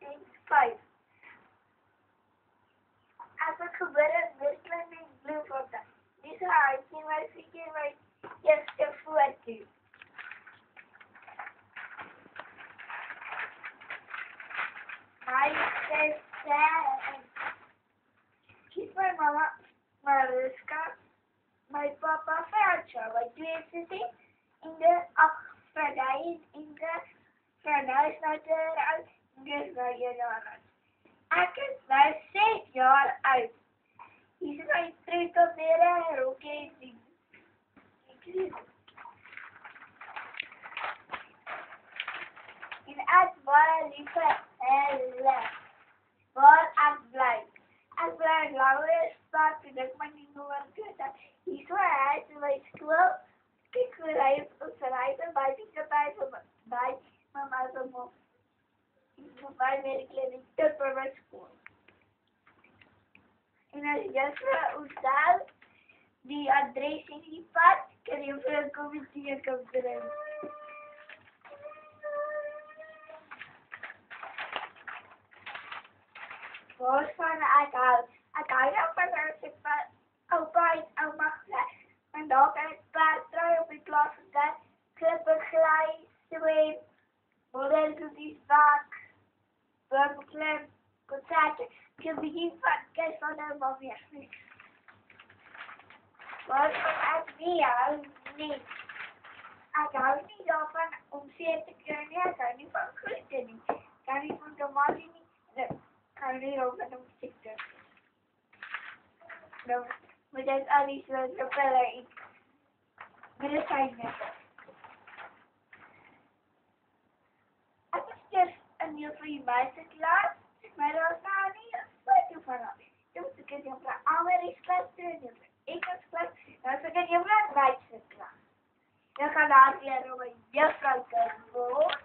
in 5. Apa kabar Berklan in blue for that. This are my yes, step forward to. I said that. Keep my mama, Mariska, my papa, Francia, like do you see in the Aphrodite, in the Aphrodite, not the this right here. I can say your eyes. He's my three to there, okay? In as well, as blind. As blind, Laura start to get my new one. He's right, my school. Kick the life of the life and biting the life of by my mother. By medical and private school. In a just usar the addressing part que eu fui committee conference. Vos van a participar ao pai ao macro en ook het paard op die plaats dat klippenglijs twee modellen die vaak Burgerklem, concerten, que begin van kerst van helemaal weer niks. Maar vanuit niet. Ik hou niet van om zeer te kunnen, ik hou niet van Christen niet. Ik hou niet van de man niet. Ik hou niet over de muziek. Maar dat is alles wat ik verder wil zijn. En je free masterclass, maar dat is niet wat je van hebt. Je moet een keer van Amerikaanse klas doen, Engelse klas, dan moet je van Duitse klas. Je kan daar leren hoe je vrouw kan worden.